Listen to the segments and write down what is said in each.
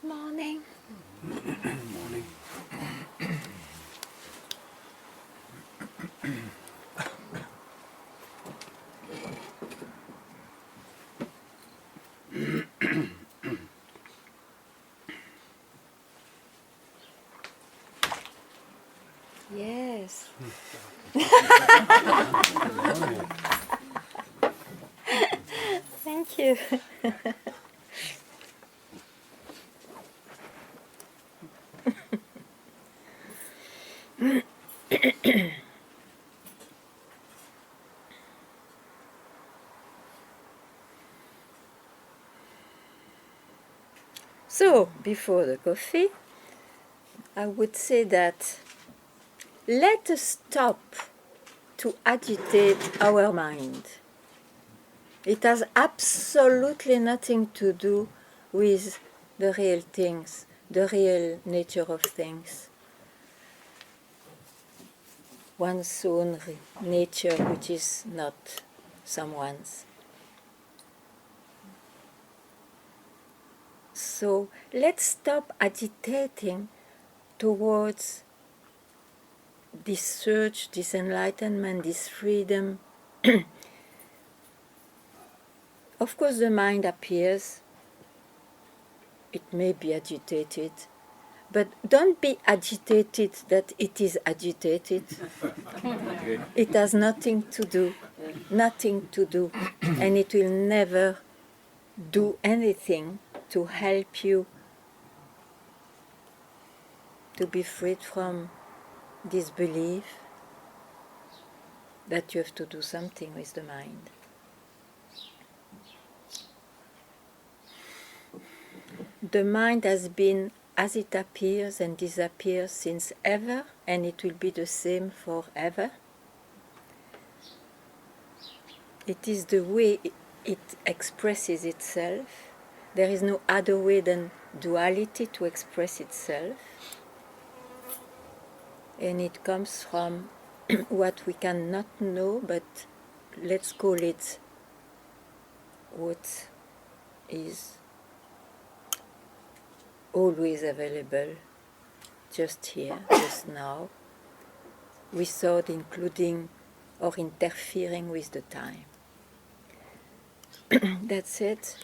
Morning. Morning. Yes. Thank you. So, before the coffee, I would say that let us stop to agitate our mind. It has absolutely nothing to do with the real things, the real nature of things. One's own nature, which is not someone's. So let's stop agitating towards this search, this enlightenment, this freedom. Of course, the mind appears, it may be agitated, but don't be agitated that it is agitated. It has nothing to do, and it will never do anything to help you to be freed from this belief that you have to do something with the mind. The mind has been as it appears and disappears since ever, and it will be the same forever. It is the way it expresses itself. There is no other way than duality to express itself. And it comes from what we cannot know, but let's call it what is always available, just here, just now, without including or interfering with the time. That's it.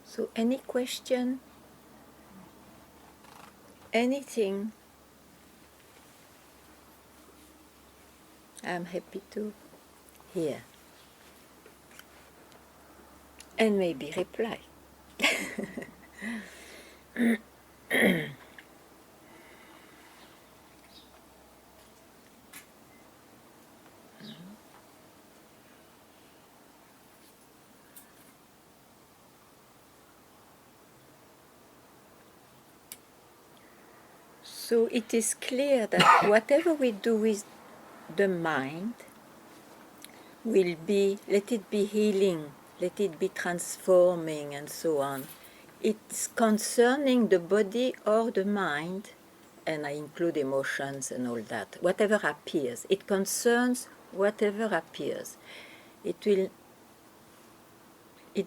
So any question? Anything? I'm happy to hear. And maybe reply. So it is clear that whatever we do with the mind will be, let it be healing, let it be transforming and so on. It's concerning the body or the mind, and I include emotions and all that, whatever appears. It concerns whatever appears. It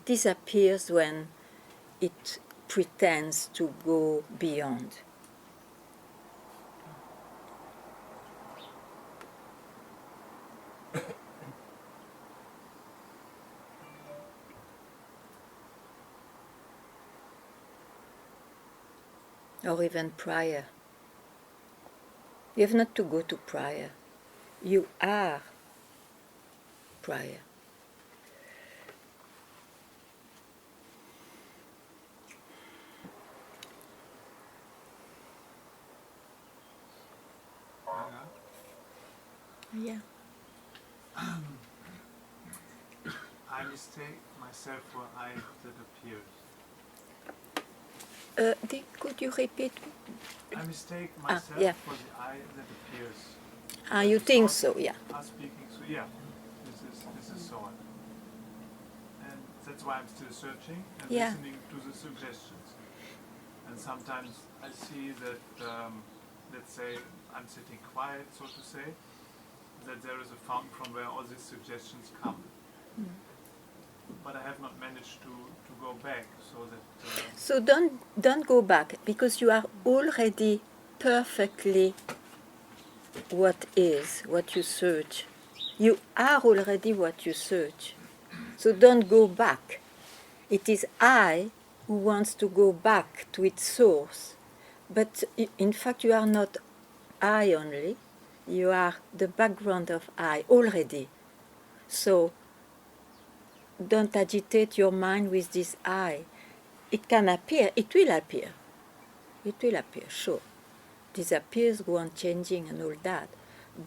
disappears when it pretends to go beyond. Or even prior. You have not to go to prior. You are prior. Yeah. I mistake myself for I that appears. Could you repeat? I mistake myself yeah. for the I that appears. You think so, yeah. Us speaking, so yeah, this is so. that's why I'm still searching and Yeah. listening to the suggestions. And sometimes I see that, let's say, I'm sitting quiet, so to say, that there is a fountain from where all these suggestions come. But I have not managed to go back, so that... So don't go back, because you are already perfectly what is, what you search. You are already what you search. So don't go back. It is I who wants to go back to its source. But in fact, you are not I only. You are the background of I already. So don't agitate your mind with this I. It can appear, it will appear. It will appear, sure. Disappears, go on changing and all that.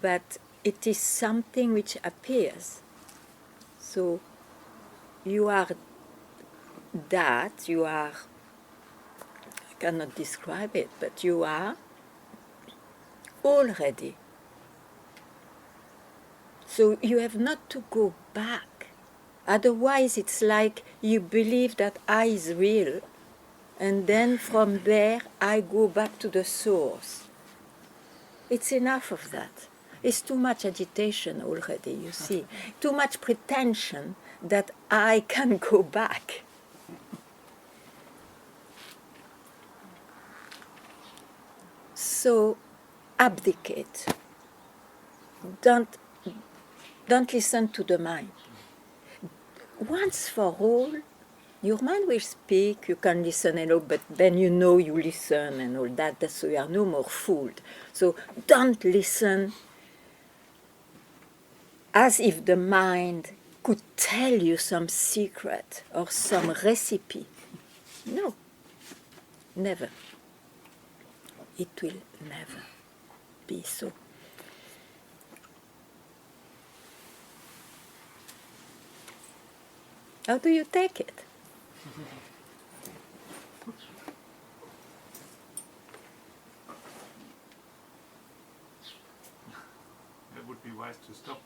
But it is something which appears. So you are that, you are, I cannot describe it, but you are already. So you have not to go back. Otherwise, it's like you believe that I is real, and then from there I go back to the source. It's enough of that. It's too much agitation already, you see. Too much pretension that I can go back. So abdicate. Don't listen to the mind. Once for all, your mind will speak, you can listen and all, but then you know you listen and all that, so you are no more fooled. So don't listen as if the mind could tell you some secret or some recipe. No, never. It will never be so. How do you take it? It would be wise to stop.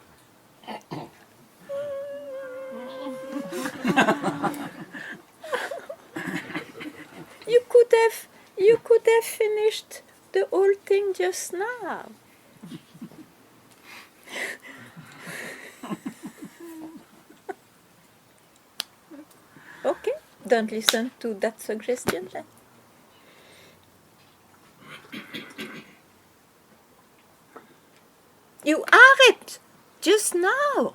You could have finished the whole thing just now. Okay, don't listen to that suggestion then. You are it just now.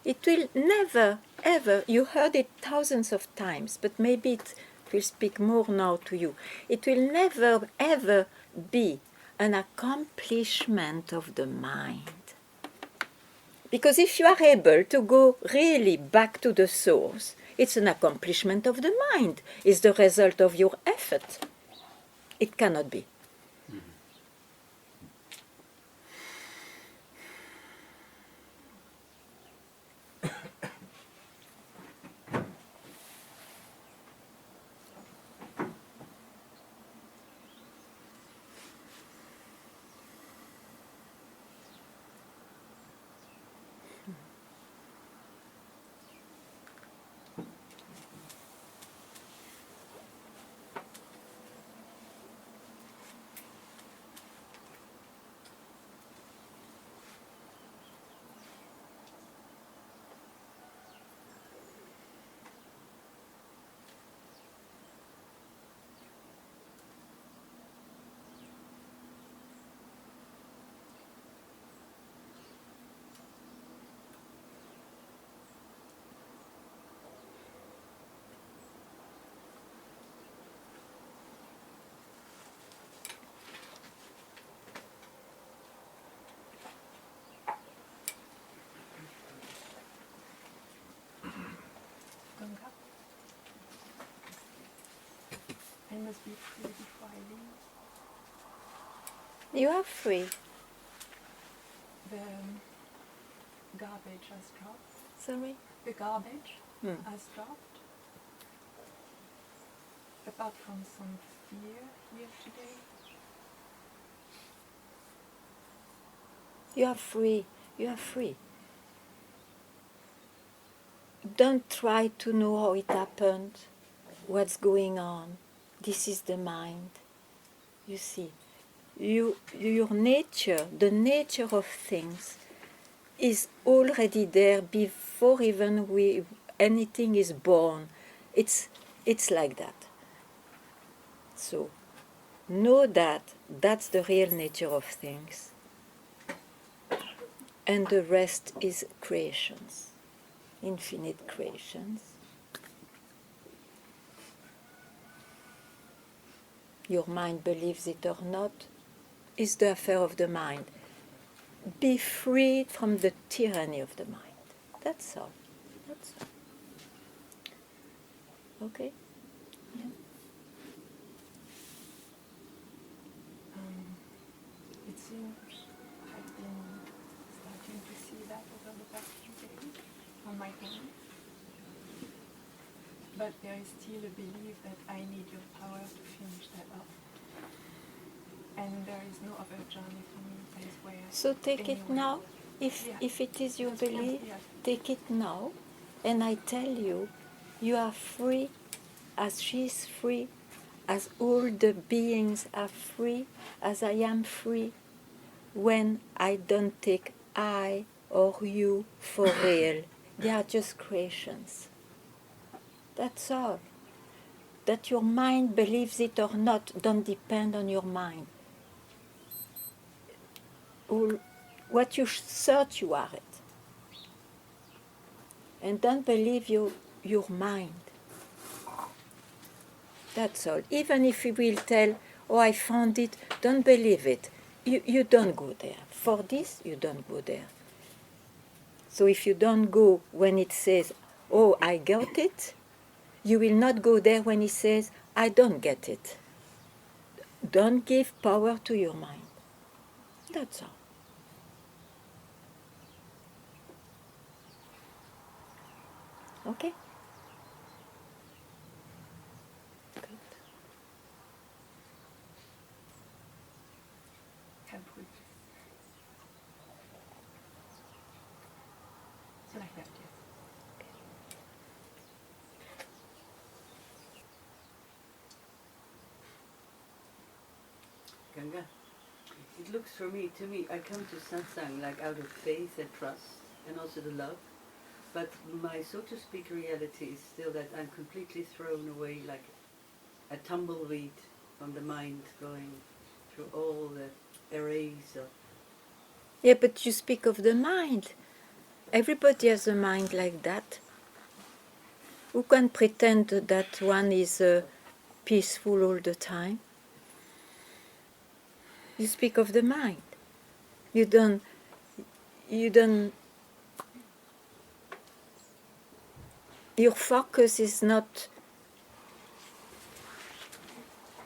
It will never, ever, you heard it thousands of times, but maybe it will speak more now to you. It will never, ever be an accomplishment of the mind. Because if you are able to go really back to the source, it's an accomplishment of the mind. It's the result of your effort. It cannot be. Ganga. I must be free before I leave. You are free. The, garbage has dropped. Sorry? The garbage Hmm. has dropped. Apart from some fear here today. You are free. You are free. Don't try to know how it happened, what's going on. This is the mind. You see, your nature, the nature of things, is already there before even anything is born. It's like that. So, know that that's the real nature of things. And the rest is creations, infinite creations. Your mind believes it or not, is the affair of the mind. Be freed from the tyranny of the mind. That's all. That's all. Okay? Yeah. It seems I've been starting to see that over the past few days on my own. But there is still a belief that I need your power to finish that off. And there is no other journey for me elsewhere. So take it anywhere. now. If it is your belief, take it now. And I tell you, you are free as she is free, as all the beings are free, as I am free, when I don't take I or you for real. They are just creations. That's all. That your mind believes it or not don't depend on your mind. What you thought you are it. And don't believe your mind. That's all. Even if he will tell, oh, I found it, don't believe it. You don't go there. For this, you don't go there. So if you don't go when it says, oh, I got it, you will not go there when it says, I don't get it. Don't give power to your mind. That's all. Okay? Good. Help with this. So like that, yes. Ganga, it looks to me, I come to Satsang like out of faith and trust and also the love. But my, so to speak, reality is still that I'm completely thrown away like a tumbleweed from the mind going through all the arrays of... Yeah, but you speak of the mind. Everybody has a mind like that. Who can pretend that one is peaceful all the time? You speak of the mind. You don't. Your focus is not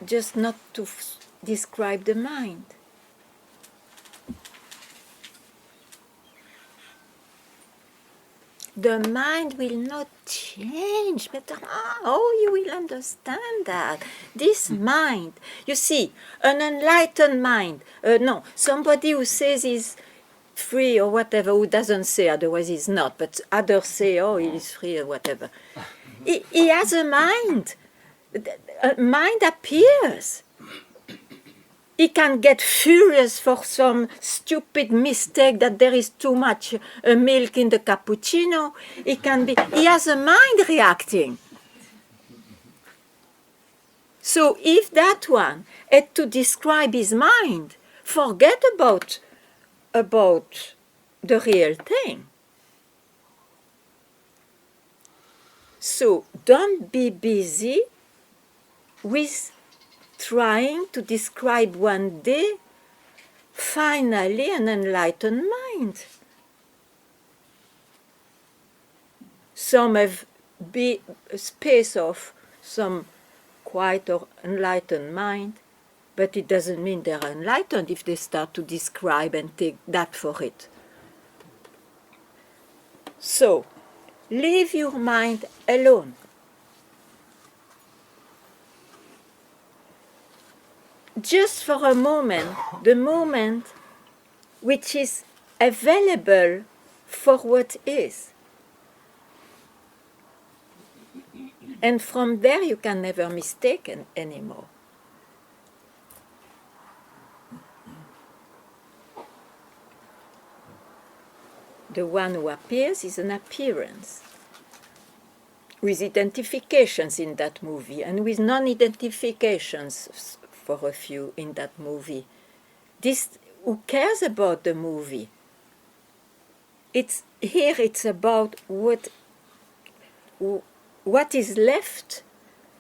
just not to describe the mind. The mind will not change, but you will understand that. This mind, you see, an enlightened mind, somebody who says he's free or whatever, who doesn't say, otherwise he's not, but others say, oh, he is free or whatever. He has a mind. A mind appears. He can get furious for some stupid mistake that there is too much milk in the cappuccino. He has a mind reacting. So if that one had to describe his mind, forget about the real thing. So don't be busy with trying to describe one day finally an enlightened mind. Some have a space of some quiet or enlightened mind, but it doesn't mean they're enlightened if they start to describe and take that for it. So, leave your mind alone. Just for a moment, the moment which is available for what is. And from there you can never mistake anymore. The one who appears is an appearance, with identifications in that movie and with non-identifications for a few in that movie. This, who cares about the movie? It's about what is left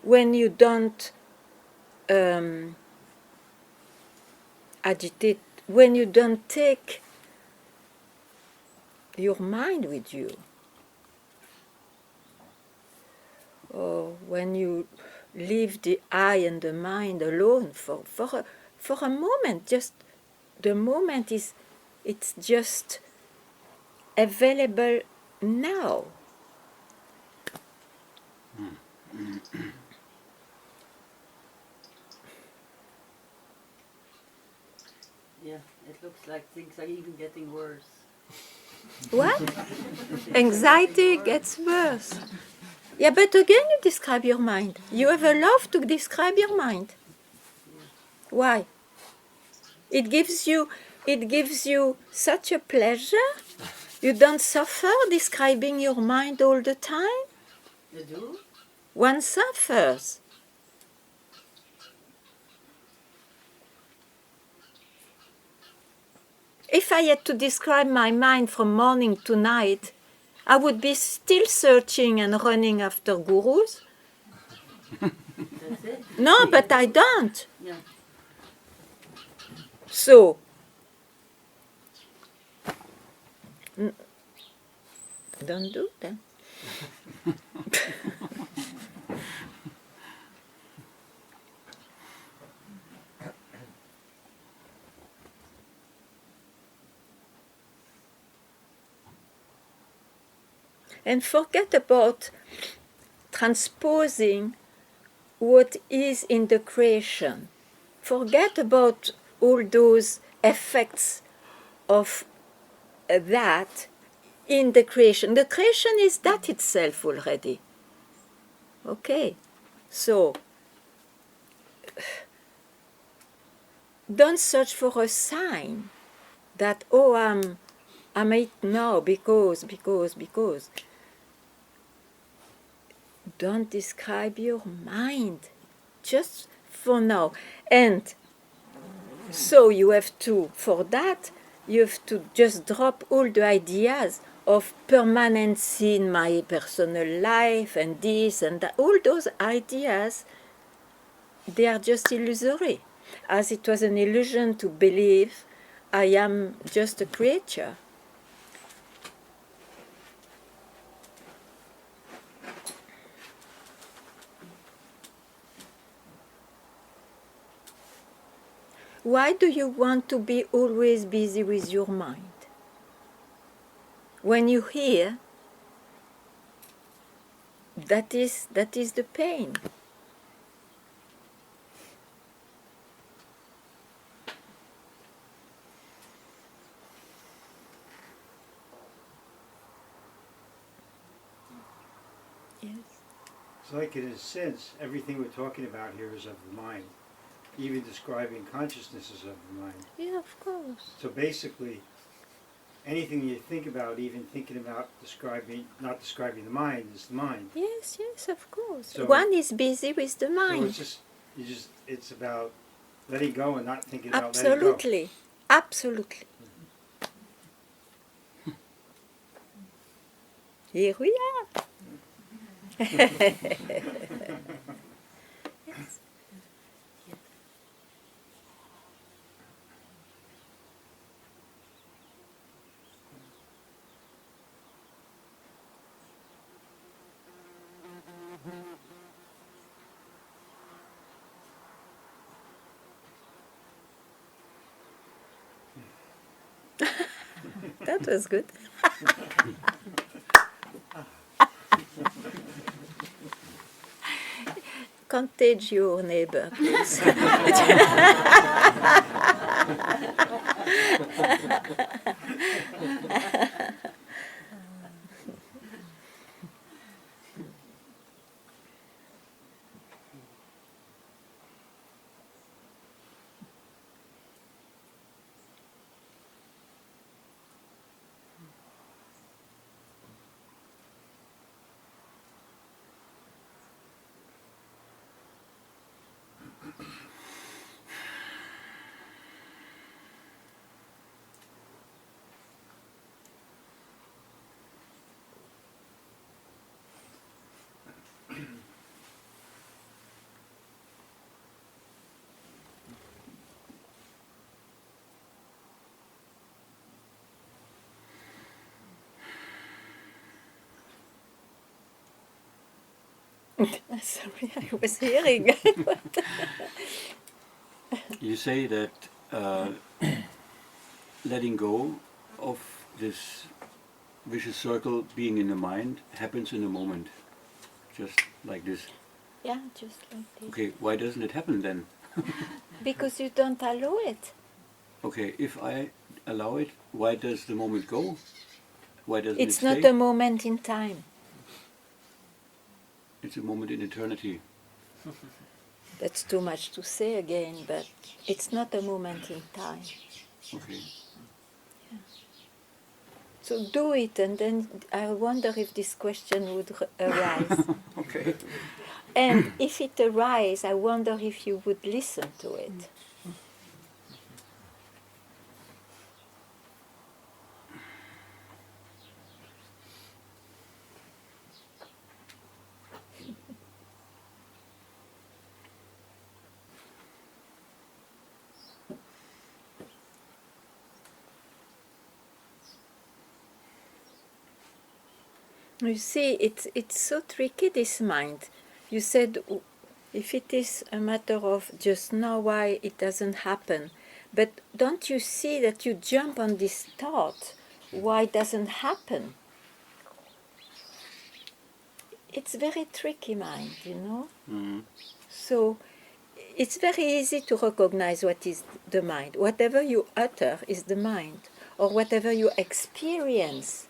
when you don't agitate, when you don't take your mind with you, or when you leave the I and the mind alone for a moment. Just the moment it's just available now. Yeah, it looks like things are even getting worse. What? Anxiety gets worse. Yeah, but again you describe your mind. You have a love to describe your mind. Why? It gives you such a pleasure. You don't suffer describing your mind all the time. You do? One suffers. If I had to describe my mind from morning to night, I would be still searching and running after gurus. That's it? No, but I don't. Yeah. So, don't do that. And forget about transposing what is in the creation. Forget about all those effects of that in the creation. The creation is that itself already. Okay, so don't search for a sign that, oh, I'm it now because. Don't describe your mind, just for now. And so you have to, for that, you have to just drop all the ideas of permanency in my personal life and this and that. All those ideas, they are just illusory. As it was an illusion to believe I am just a creature. Why do you want to be always busy with your mind? When you hear, that is the pain. Yes. It's like, in a sense, everything we're talking about here is of the mind. Even describing consciousness is of the mind. Yeah, of course. So basically, anything you think about, even thinking about not describing the mind, is the mind. Yes, of course. So- One is busy with the So mind. it's about letting go and not thinking about letting go. Absolutely. Absolutely. Here we are. Yes. That was good. contagious your neighbor, please. Sorry, I was hearing. You say that letting go of this vicious circle being in the mind happens in a moment, just like this. Yeah, just like this. Okay, why doesn't it happen then? Because you don't allow it. Okay, if I allow it, why does the moment go? Why doesn't It's it stay? not a moment in time. It's a moment in eternity. That's too much to say again, but it's not a moment in time. Okay. So do it, and then I wonder if this question would arise. Okay. And if it arises, I wonder if you would listen to it. You see, it's so tricky, this mind. You said if it is a matter of just know why it doesn't happen, but don't you see that you jump on this thought, why it doesn't happen? It's very tricky mind, you know? Mm. So it's very easy to recognize what is the mind. Whatever you utter is the mind, or whatever you experience.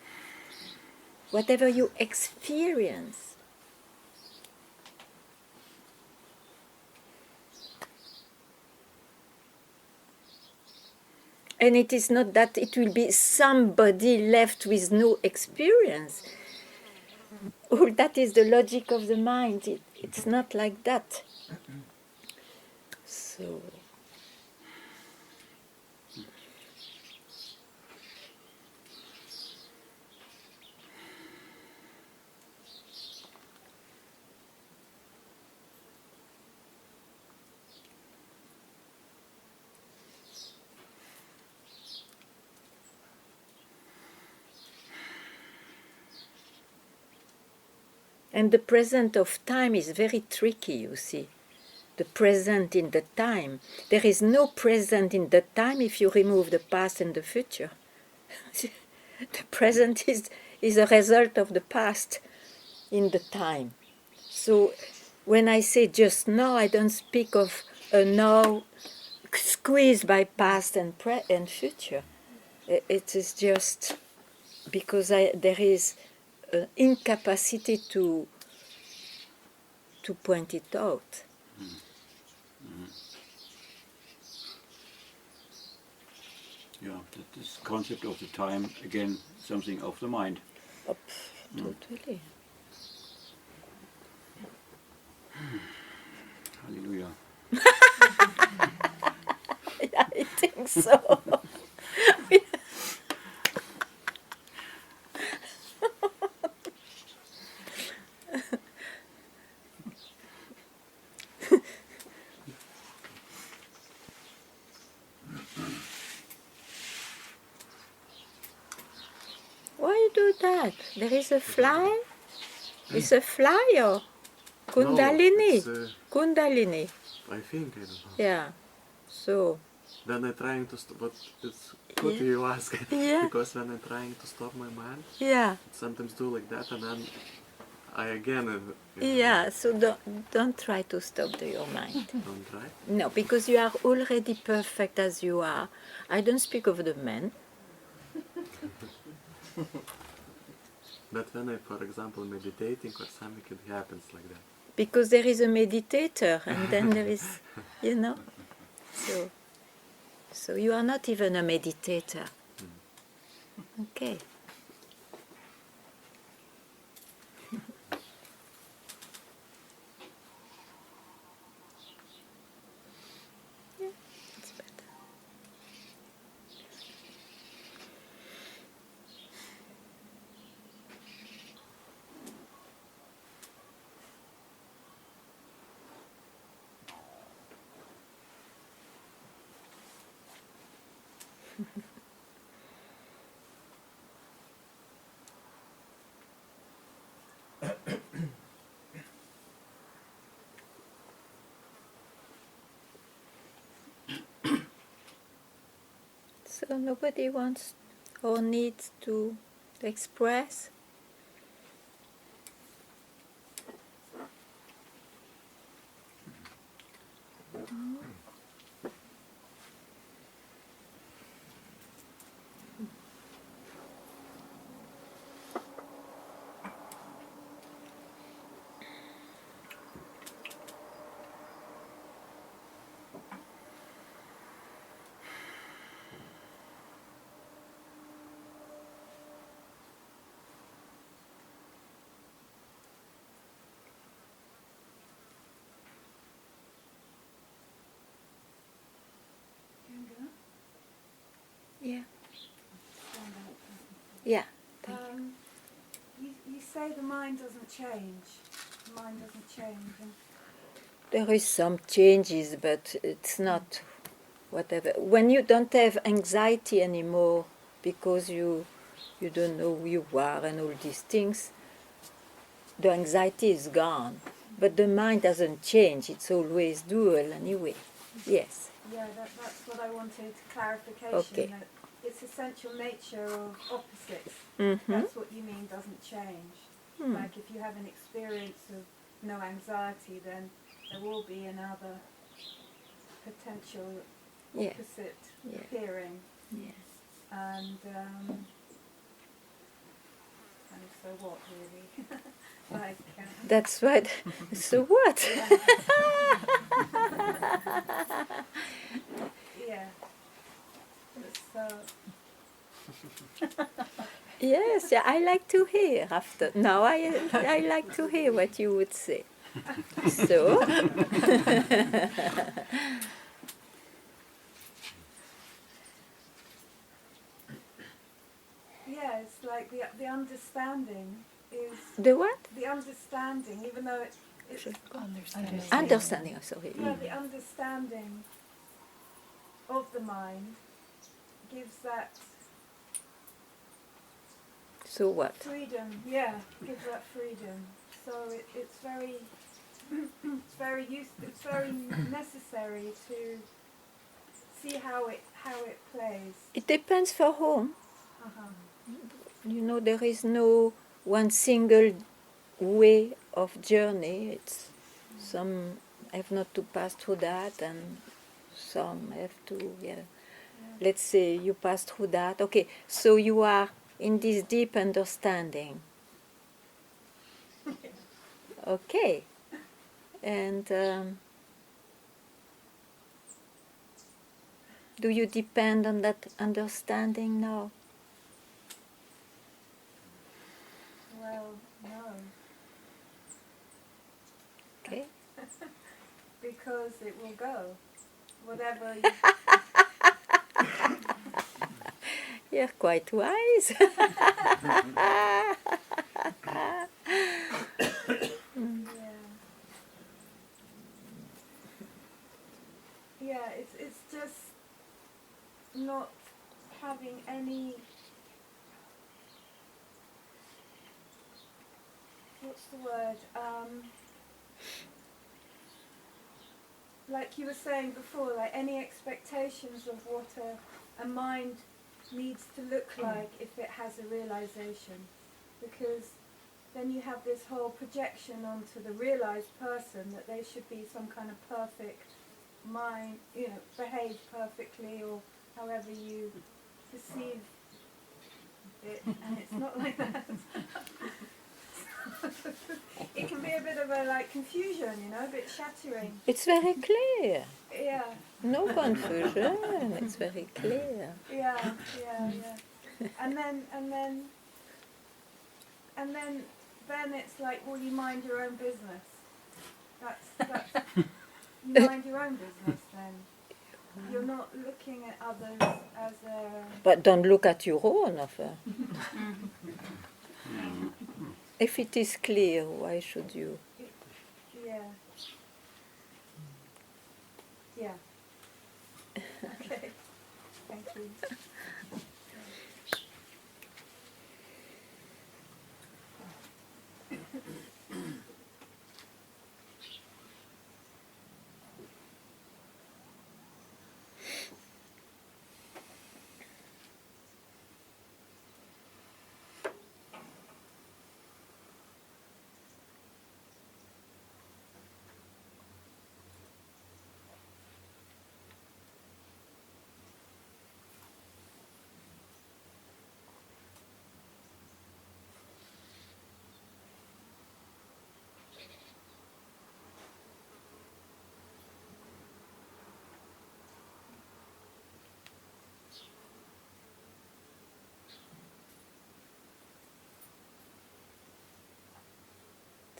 Whatever you experience. And it is not that it will be somebody left with no experience. Oh, that is the logic of the mind. It's not like that. So, and the present of time is very tricky, you see. The present in the time. There is no present in the time if you remove the past and the future. The present is a result of the past in the time. So when I say just now, I don't speak of a now squeezed by past and future. It is just because there is an incapacity to point it out. Yeah, that this concept of the time, again, something of the mind. Oh, totally. Hallelujah. Yeah, I think so. Why you do that? There is a fly? It's a fly or Kundalini? No, it's, Kundalini. I think, I don't know. Yeah. So, Then I'm trying to stop, but it's good you ask. Yeah. Because when I'm trying to stop my mind, yeah. I sometimes do like that, and then I again. Yeah, so don't try to stop your mind. Don't try. No, because you are already perfect as you are. I don't speak of the men. But when I, for example, meditating or something, it happens like that. Because there is a meditator, and then there is, you know. So you are not even a meditator. Okay. Yeah, it's better. So nobody wants or needs to express. Yeah. Yeah. You say the mind doesn't change. The mind doesn't change. And There is some changes, but it's not whatever. When you don't have anxiety anymore because you don't know who you are and all these things, the anxiety is gone. But the mind doesn't change. It's always dual anyway. Yes. yeah, that's what I wanted clarification. Okay. That its essential nature of opposites. Mm-hmm. That's what you mean doesn't change. Hmm. Like if you have an experience of no anxiety, then there will be another potential Yeah. opposite Yeah. appearing. Yeah. And so what really? like That's right. So what? yeah. So Yes, yeah, I like to hear after. Now I like to hear what you would say. So, yeah, it's like the understanding is the what? the understanding, even though it's Understanding, oh, sorry. yeah, the understanding of the mind gives that So what? freedom. Yeah, gives that freedom. So it's very it's very necessary to see how it plays. It depends for whom. Uh-huh. You know, there is no one single way of journey. It's some have not to pass through that, and some have to. Yeah. Let's say you pass through that. Okay, so you are in this deep understanding. Okay, and do you depend on that understanding now? Well, no, Okay. because it will go. Whatever you You're quite wise. yeah, it's just not having any, what's the word, like you were saying before, like any expectations of what a mind needs to look like if it has a realization, because then you have this whole projection onto the realized person that they should be some kind of perfect mind, you know, behave perfectly or however you perceive it, and it's not like that. It can be a bit of a like confusion, you know, a bit shattering. It's very clear. Yeah, No confusion. It's very clear. yeah, yeah, yeah. And then it's like, well, you mind your own business. That's you mind your own business then. You're not looking at others as a... But don't look at your own offer. If it is clear, why should you? Yeah. Yeah. Okay. Thank you.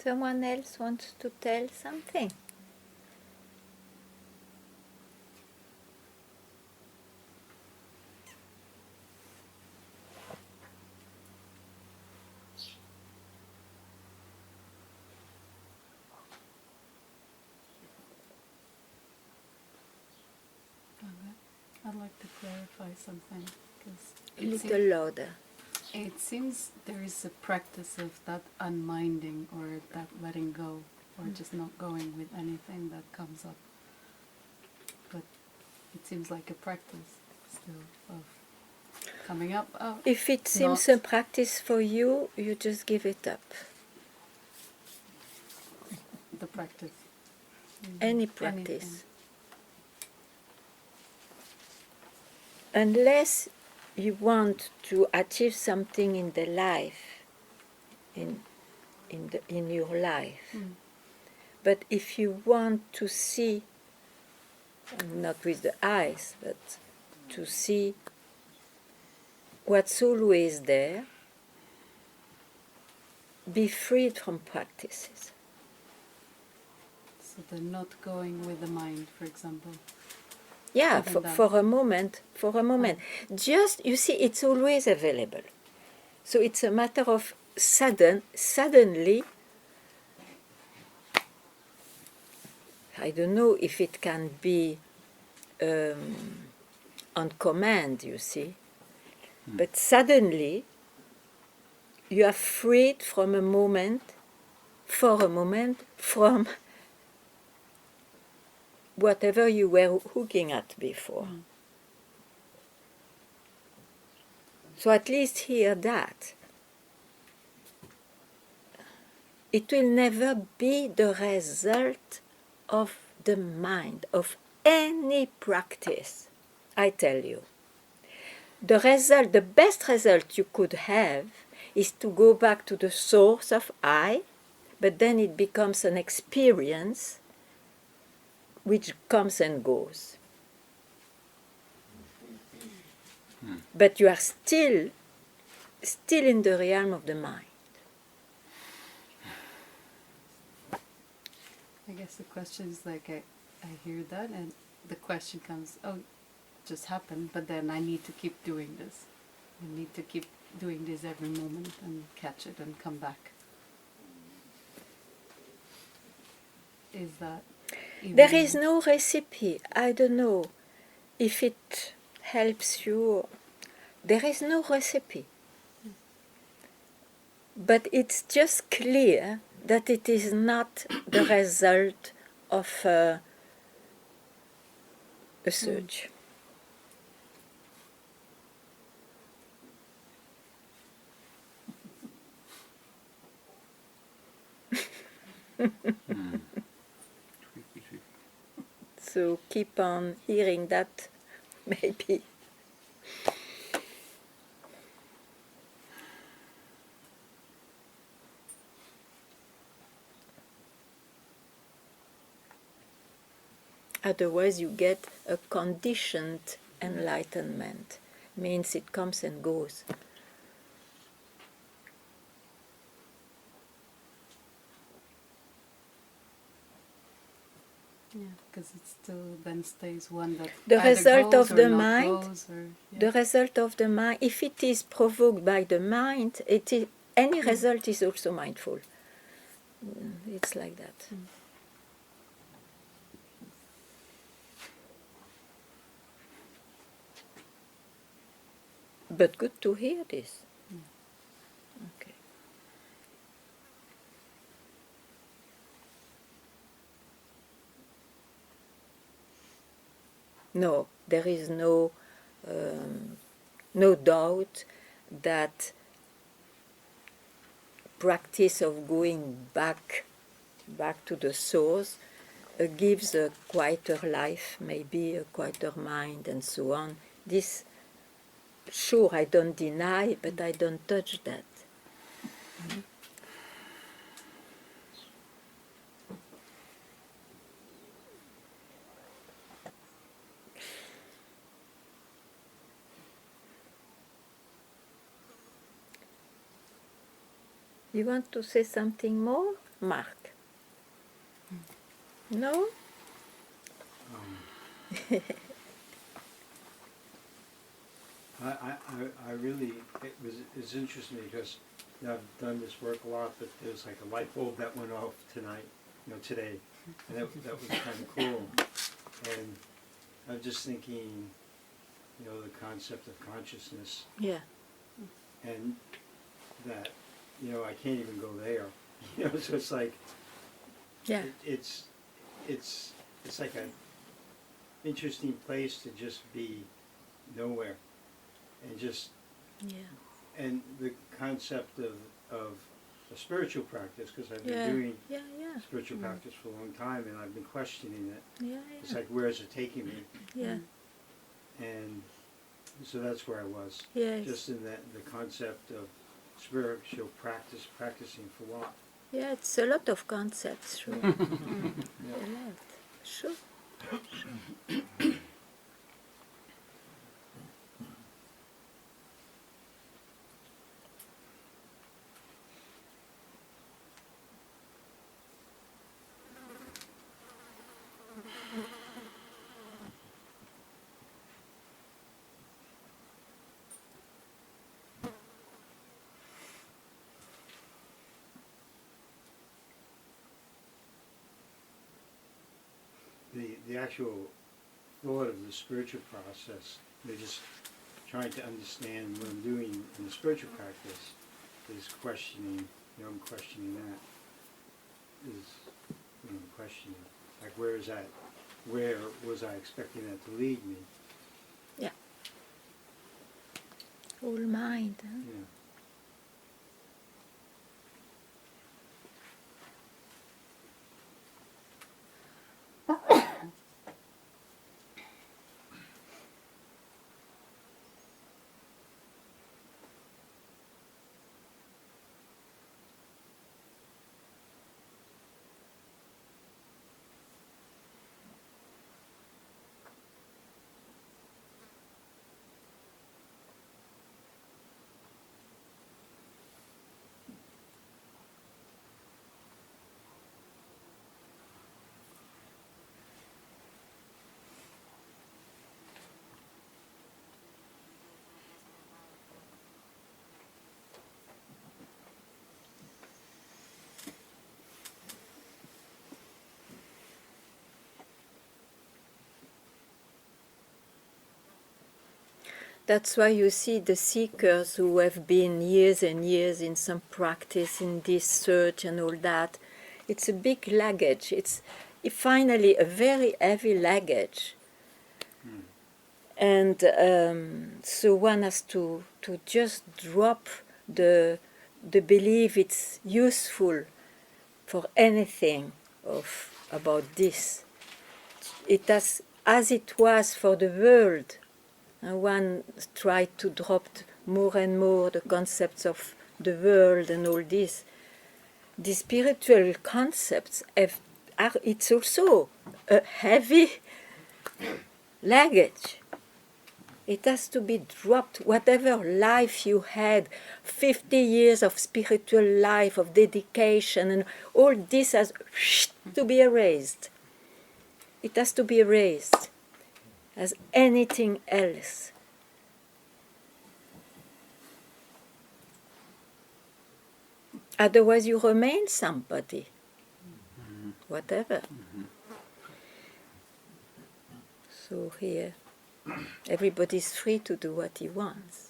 Someone else wants to tell something. I'd like to clarify something because A little louder. it seems there is a practice of that unminding or that letting go or just not going with anything that comes up. But it seems like a practice still of coming up. Oh, If it seems not- a practice for you, you just give it up. the practice. Any practice. Anything. Unless you want to achieve something in the life, in your life. Mm. But if you want to see, not with the eyes, but to see what's always there, be freed from practices. So the not going with the mind, for example. Yeah, Even that. for a moment, Just, you see, it's always available. So it's a matter of suddenly, I don't know if it can be on command, you see, but suddenly you are freed from a moment, for a moment, from whatever you were hooking at before. Mm. So at least hear that. It will never be the result of the mind, of any practice, I tell you. The result, the best result you could have is to go back to the source of I, but then it becomes an experience which comes and goes. But you are still in the realm of the mind. I guess the question is like I hear that and the question comes, oh, it just happened, but then I need to keep doing this. I need to keep doing this every moment and catch it and come back. Is that even There is no recipe. I don't know if it helps you. There is no recipe. But it's just clear that it is not the result of a search. Hmm. Tricky, tricky. So keep on hearing that, maybe. Otherwise, you get a conditioned enlightenment. Means it comes and goes. Yeah, because it still then stays one that The either result goes of or the not mind, goes, or the result of the mind, if it is provoked by the mind, it is, any result is also mindful. It's like that. But good to hear this. Okay. No, there is no doubt that practice of going back to the source gives a quieter life, maybe a quieter mind, and so on. This, sure, I don't deny, but I don't touch that. You want to say something more, Mark? No? I really, it's interesting because I've done this work a lot, but there's like a light bulb that went off tonight, today, and that was kind of cool. And I'm just thinking, the concept of consciousness, Yeah. and that, I can't even go there, so it's like, Yeah. it's like an interesting place to just be nowhere, and just, Yeah. and the concept of a spiritual practice, because I've been Yeah. doing Yeah. Yeah. spiritual practice for a long time, and I've been questioning it. Yeah. It's Yeah. like, where is it taking me? Yeah. And so that's where I was, Yes. just in the concept of spiritual practice, practicing for what? Yeah, it's a lot of concepts, sure. Yeah. A lot. Sure. The actual thought of the spiritual process, they're just trying to understand what I'm doing in the spiritual practice is questioning, I'm questioning that, is, questioning, like where was I expecting that to lead me? All mind. Huh? Yeah. That's why you see the seekers who have been years and years in some practice, in this search and all that. It's a big luggage. It's finally a very heavy luggage. And so one has to just drop the belief it's useful for anything about this. It has, as it was for the world, and one tried to drop more and more the concepts of the world and all this. The spiritual concepts it's also a heavy luggage. It has to be dropped. Whatever life you had, 50 years of spiritual life, of dedication, and all this has to be erased. It has to be erased as anything else. Otherwise you remain somebody, whatever. So here, everybody's free to do what he wants,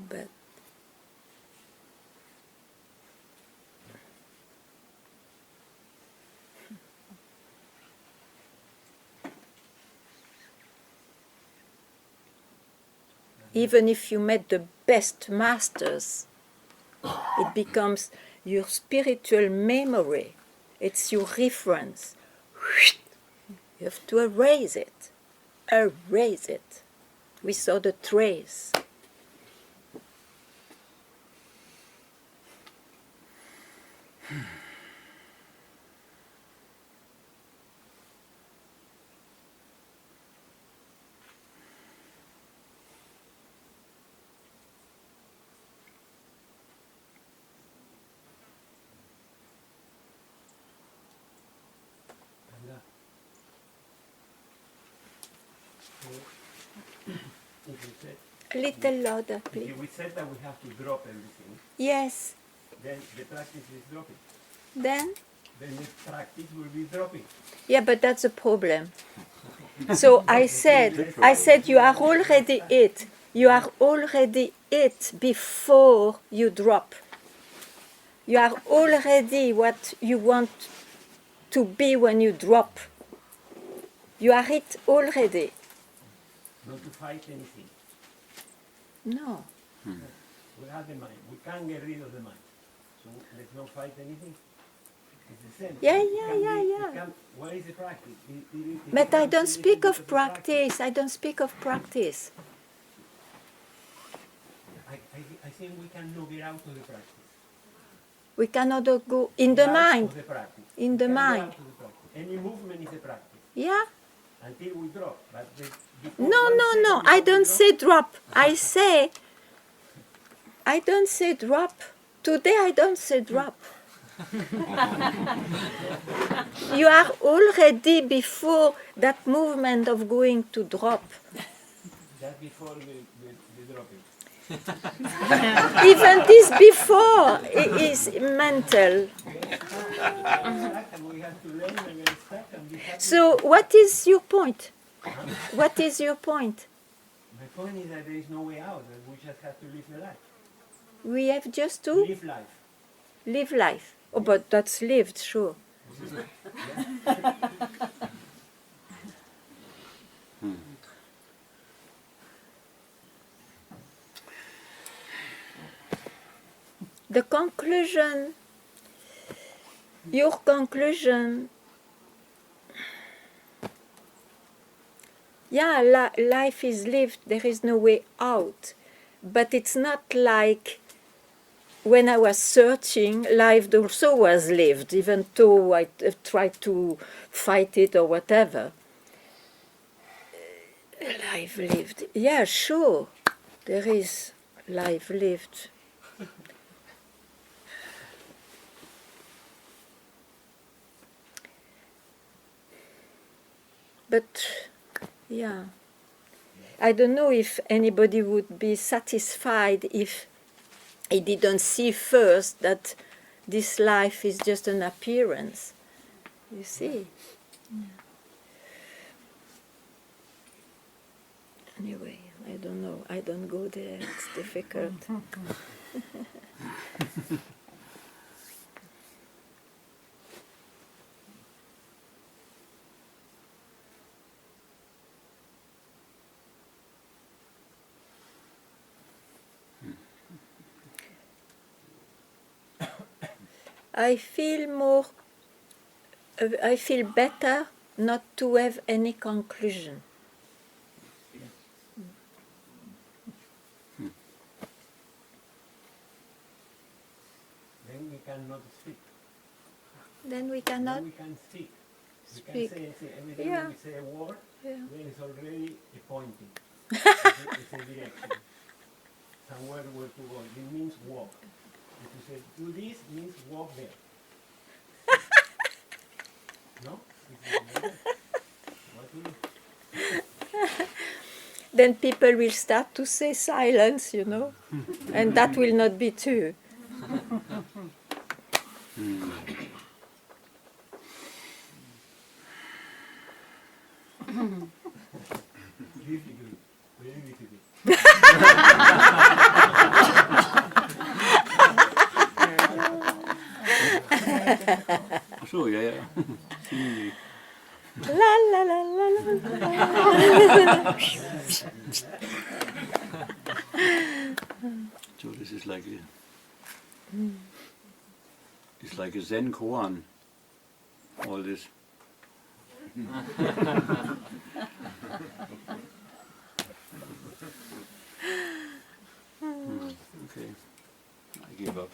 but even if you met the best masters, it becomes your spiritual memory. It's your reference. You have to erase it. Erase it. We saw the trace. A little louder, please. If we said that we have to drop everything, Yes. then the practice is dropping. Then? Then the practice will be dropping. Yeah, but that's a problem. So I said you are already it. You are already it before you drop. You are already what you want to be when you drop. You are it already. Not to fight anything. No. We have the mind. We can't get rid of the mind. So let's not fight anything. It's the same. Yeah. What is the practice? But I don't speak of practice. I don't speak of practice. I think we cannot get out of the practice. We cannot go in the Out mind. of the practice. In We the cannot get mind. out of the practice. Any movement is a practice. Yeah? Until we drop. But before No. I don't say drop. I don't say drop. Today I don't say drop. You are already before that movement of going to drop. That's before the dropping. Even this before is mental. We have to learn and get stuck and be happy. So what is your point? What is your point? My point is that there is no way out. That we just have to live the life. We have just to Live life. live life. Oh, but that's lived, sure. The conclusion, your conclusion, yeah, life is lived, there is no way out. But it's not like when I was searching, life also was lived, even though I tried to fight it or whatever. Life lived, yeah, sure, there is life lived. But, yeah, I don't know if anybody would be satisfied if he didn't see first that this life is just an appearance. You see? Yeah. Anyway, I don't know. I don't go there. It's difficult. I feel more, I feel better not to have any conclusion. Then we cannot speak. Then we Then cannot we can speak. We speak. can say every time Yeah. we say a word, Yeah. then it's already a pointing. It's a direction. Somewhere where to go. It means walk. If you say do this, it means walk there. No? It's like that. What do you? Then people will start to say silence, you know, and that will not be true. Difficult. Very difficult. So, ja, ja. Seemingly. La la la la la. So this is like a, it's like a Zen koan, all this. Okay, I give up.